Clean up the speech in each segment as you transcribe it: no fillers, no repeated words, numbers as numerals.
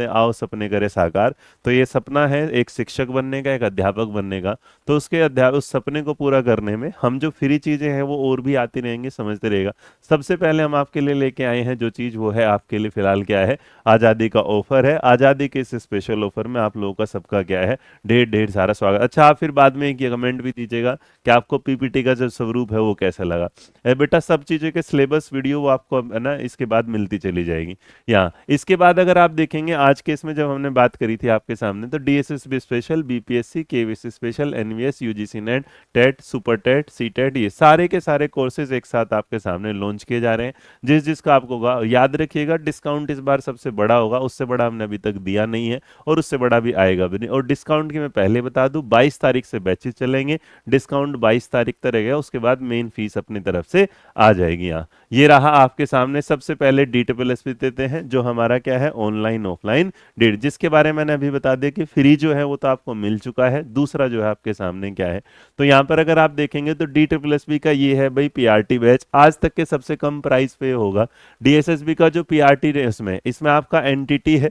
हैं आओ सपने करे साकार। तो ये सपना है एक शिक्षक बनने का, एक अध्यापक बनने का। तो उसके उस सपने को पूरा करने में हम जो फ्री चीजें हैं वो और भी आती रहेंगी, समझते रहेगा। सबसे पहले हम आपके लिए लेके आए हैं जो चीज, वो है आपके लिए फिलहाल क्या है, आजादी का ऑफर है। आजादी के इस स्पेशल ऑफर में आप लोगों का सबका क्या है, ढेर ढेर सारा स्वागत। अच्छा, आप फिर बाद में एक कमेंट भी दीजिएगा कि आपको पीपीटी का जो स्वरूप है वो कैसा लगा। बेटा सब चीज़ों के सिलेबस वीडियो वो आपको है ना इसके बाद मिलती चली जाएगी। यहाँ इसके बाद अगर आप देखेंगे आज के इसमें जब हमने बात करी थी आपके सामने, तो DSSB special, BPSC, KVC special, NVS, UGC NET, TET, super TET, C TET, ये सारे के सारे कोर्सेज एक साथ आपके सामने लॉन्च किए जा रहे हैं। जिस जिसका आपको याद रखिएगा डिस्काउंट इस बार सबसे बड़ा होगा, उससे बड़ा हमने अभी तक दिया नहीं है और उससे बड़ा भी आएगा भी नहीं। और डिस्काउंट की मैं पहले बता दूं, 22 तारीख से बैचेस चलेंगे, डिस्काउंट 22 तारीख तक रहेगा, उसके बाद मेन फीस अपनी तरफ से आ जाएगी। यहाँ ये रहा आपके सामने। सबसे पहले DSSB देते हैं जो हमारा क्या है, ऑनलाइन ऑफलाइन डेट, जिसके बारे में मैंने अभी बता दिया कि फ्री जो है वो तो आपको मिल चुका है। दूसरा जो है आपके सामने क्या है, तो यहाँ पर अगर आप देखेंगे तो DSSB का ये है भाई पीआरटी बैच, आज तक के सबसे कम प्राइस पे होगा। डीएसएसबी का जो पीआरटी इसमें इसमें आपका एनटीटी है,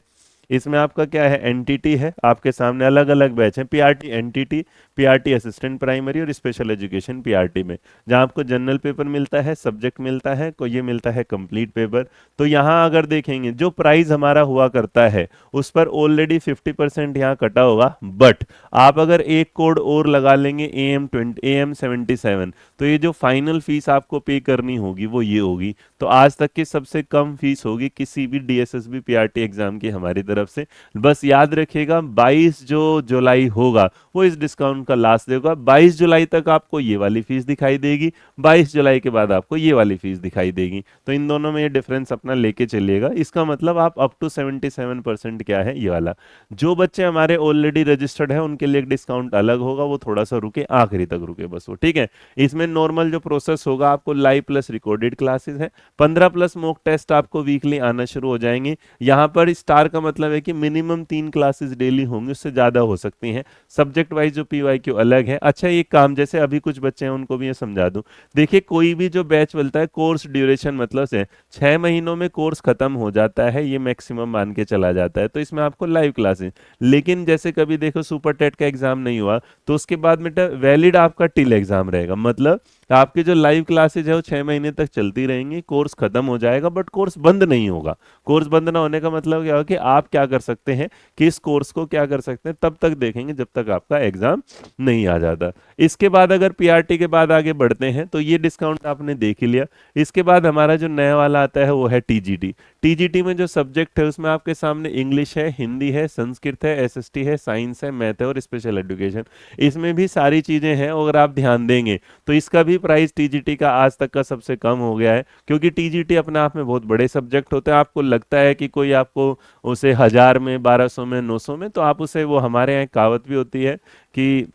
इसमें आपका क्या है, एनटीटी है। आपके सामने अलग अलग बैच हैं, PRT NTT, PRT assistant primary और स्पेशल एजुकेशन पीआरटी में, जहां आपको जनरल पेपर मिलता है, सब्जेक्ट मिलता है, को ये मिलता है कंप्लीट पेपर। तो यहाँ अगर देखेंगे जो प्राइस हमारा हुआ करता है उस पर ऑलरेडी 50% यहाँ कटा होगा। बट आप अगर एक कोड और लगा लेंगे AM77, तो ये जो फाइनल फीस आपको पे करनी होगी वो ये होगी। तो आज तक की सबसे कम फीस होगी किसी भी डीएसएसबी पीआरटी एग्जाम की हमारी तरफ से। बस याद रखिएगा 22 जो जुलाई होगा वो इस डिस्काउंट का लास्ट डे होगा। 22 जुलाई तक आपको ये वाली फीस दिखाई देगी, 22 जुलाई के बाद आपको ये वाली फीस दिखाई देगी। तो इन दोनों में ये डिफरेंस अपना लेके चलिएगा। इसका मतलब आप अप टू 77% क्या है ये वाला। जो बच्चे हमारे ऑलरेडी रजिस्टर्ड है उनके लिए एक डिस्काउंट अलग होगा, वो थोड़ा सा रुके, आखिरी तक रुके बस वो, ठीक है। इसमें नॉर्मल जो प्रोसेस होगा, आपको लाइव प्लस रिकॉर्डेड क्लासेस है, 15 प्लस मॉक टेस्ट आपको वीकली आना शुरू हो जाएंगे। यहाँ पर स्टार का मतलब है कि मिनिमम 3 क्लासेस डेली होंगी, उससे ज्यादा हो सकती हैं। सब्जेक्ट वाइज जो पीवाईक्यू अलग है। अच्छा, एक काम जैसे अभी कुछ बच्चे हैं उनको भी ये समझा दूं, देखिए कोई भी जो बैच मिलता है, कोर्स ड्यूरेशन मतलब से 6 महीनों में कोर्स खत्म हो जाता है, ये मैक्सिमम मान के चला जाता है। तो इसमें आपको लाइव क्लासेस, लेकिन जैसे कभी देखो सुपर टेट का एग्जाम नहीं हुआ तो उसके बाद में वैलिड आपका टिल एग्जाम रहेगा। मतलब आपकी जो लाइव क्लासेज है वो 6 महीने तक चलती रहेंगी, कोर्स खत्म हो जाएगा बट कोर्स बंद नहीं होगा। कोर्स बंद ना होने का मतलब क्या होगा कि आप क्या कर सकते हैं कि इस कोर्स को क्या कर सकते हैं, तब तक देखेंगे जब तक आपका एग्जाम नहीं आ जाता। इसके बाद अगर पीआरटी के बाद आगे बढ़ते हैं तो ये डिस्काउंट आपने देख ही लिया। इसके बाद हमारा जो नया वाला आता है वो है टीजीटी। टीजीटी में जो सब्जेक्ट है उसमें आपके सामने इंग्लिश है, हिंदी है, संस्कृत है, एसएसटी है, साइंस है, मैथ है और स्पेशल एजुकेशन। इसमें भी सारी चीजें हैं। अगर आप ध्यान देंगे तो इसका भी प्राइस टीजीटी का आज तक का सबसे कम हो गया है, क्योंकि टीजीटी अपने आप में बहुत बड़े सब्जेक्ट होते हैं। आपको लगता है कि कोई आपको उसे 1000 में, 1200 में, 900 में, तो आप उसे, वो हमारे यहाँ एक कहावत भी होती है कि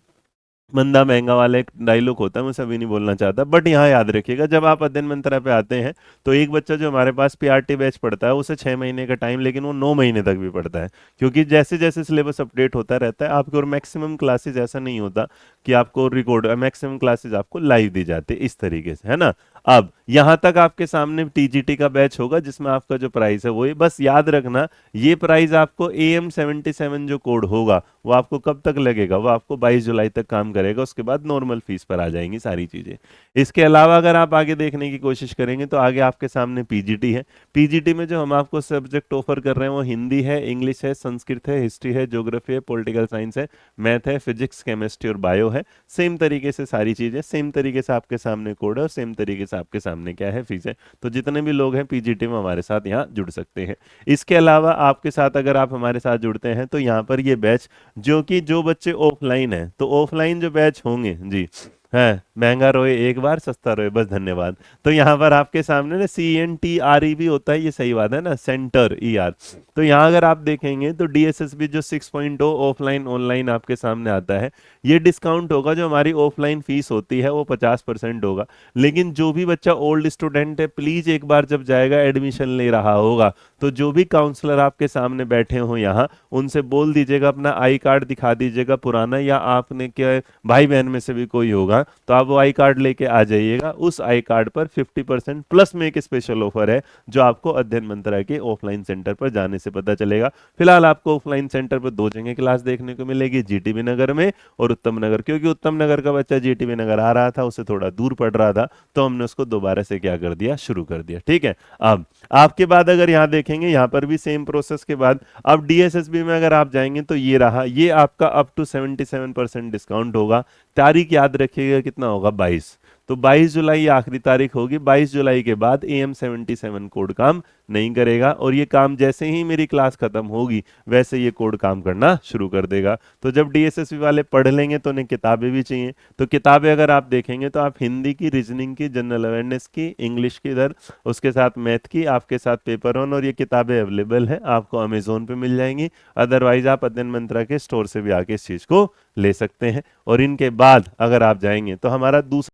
मंदा महंगा वाला एक डायलॉग होता है, मैं सभी नहीं बोलना चाहता, बट यहाँ याद रखिएगा जब आप अध्ययन मंत्रा पे आते हैं तो एक बच्चा जो हमारे पास पीआरटी बैच पढ़ता है उसे 6 महीने का टाइम, लेकिन वो 9 महीने तक भी पढ़ता है, क्योंकि जैसे जैसे सिलेबस अपडेट होता रहता है आपकी। और मैक्सिमम क्लासेज ऐसा नहीं होता कि आपको रिकॉर्ड, मैक्सिमम क्लासेज आपको लाइव दी जाती है इस तरीके से, है ना। अब यहाँ तक आपके सामने टीजीटी का बैच होगा जिसमें आपका जो प्राइस है वही, बस याद रखना ये प्राइस आपको AM77 जो कोड होगा वो आपको कब तक लगेगा, वो आपको 22 जुलाई तक काम करेगा, उसके बाद नॉर्मल फीस पर आ जाएंगी सारी चीजें। इसके अलावा अगर आप आगे देखने की कोशिश करेंगे तो आगे आपके सामने पीजीटी है। पीजीटी में जो हम आपको सब्जेक्ट ऑफर कर रहे हैं वो हिंदी है, इंग्लिश है, संस्कृत है, हिस्ट्री है, ज्योग्राफी है, पॉलिटिकल साइंस है, मैथ है, फिजिक्स, केमिस्ट्री और बायो है। सेम तरीके से सारी चीजें, सेम तरीके से आपके सामने कोड है और सेम तरीके से आपके सामने क्या है, फीस है। तो जितने भी लोग हैं पीजीटी में हमारे साथ यहाँ जुड़ सकते हैं। इसके अलावा आपके साथ अगर आप हमारे साथ जुड़ते हैं तो यहाँ पर ये बैच, जो कि जो बच्चे ऑफलाइन है, तो ऑफलाइन जो बैच होंगे जी, है महंगा रोए एक बार, सस्ता रोए बस, धन्यवाद। तो यहाँ पर आपके सामने ना CNTRE भी होता है, ये सही बात है ना, सेंटर ER। तो यहाँ अगर आप देखेंगे तो DSSB जो 6.0 ऑफलाइन ऑनलाइन आपके सामने आता है, ये डिस्काउंट होगा। जो हमारी ऑफलाइन फीस होती है वो 50% होगा। लेकिन जो भी बच्चा ओल्ड स्टूडेंट है, प्लीज एक बार जब जाएगा एडमिशन ले रहा होगा तो जो भी काउंसलर आपके सामने बैठे हो यहाँ, उनसे बोल दीजिएगा, अपना आई कार्ड दिखा दीजिएगा पुराना, या आपने क्या भाई बहन में से भी कोई होगा तो आप वो आई कार्ड लेके आ जाइएगा। उस आई कार्ड पर 50% प्लस में एक स्पेशल ऑफर है जो आपको अध्ययन मंत्रा के ऑफलाइन सेंटर पर जाने से पता चलेगा। फिलहाल आपको ऑफलाइन सेंटर पर दो जगह क्लास देखने को मिलेगी, जीटीबी नगर में और उत्तम नगर, क्योंकि उत्तम नगर का बच्चा जीटीबी नगर आ रहा था, उसे थोड़ा दूर पड़ रहा था, तो हमने उसको दोबारा से क्या कर दिया, शुरू कर दिया। ठीक है। अब आपके बाद अगर यहाँ देखेंगे, यहाँ पर भी सेम प्रोसेस के बाद अब डीएसएसबी में अगर आप जाएंगे तो ये रहा, ये आपका अप टू 77% डिस्काउंट होगा। तारीख याद रखिएगा कितना होगा, 22। तो 22 जुलाई आखिरी तारीख होगी। 22 जुलाई के बाद AM77 कोड काम नहीं करेगा, और ये काम जैसे ही मेरी क्लास खत्म होगी वैसे ये कोड काम करना शुरू कर देगा। तो जब डीएसएसबी वाले पढ़ लेंगे तो उन्हें किताबें भी चाहिए, तो किताबें अगर आप देखेंगे तो आप हिंदी की, रीजनिंग की, जनरल अवेयरनेस की, इंग्लिश की इधर, उसके साथ मैथ की, आपके साथ पेपर वन, और ये किताबें अवेलेबल है, आपको अमेजोन पे मिल जाएंगी। अदरवाइज आप अध्ययन मंत्रा के स्टोर से भी आके इस चीज को ले सकते हैं। और इनके बाद अगर आप जाएंगे तो हमारा दूसरा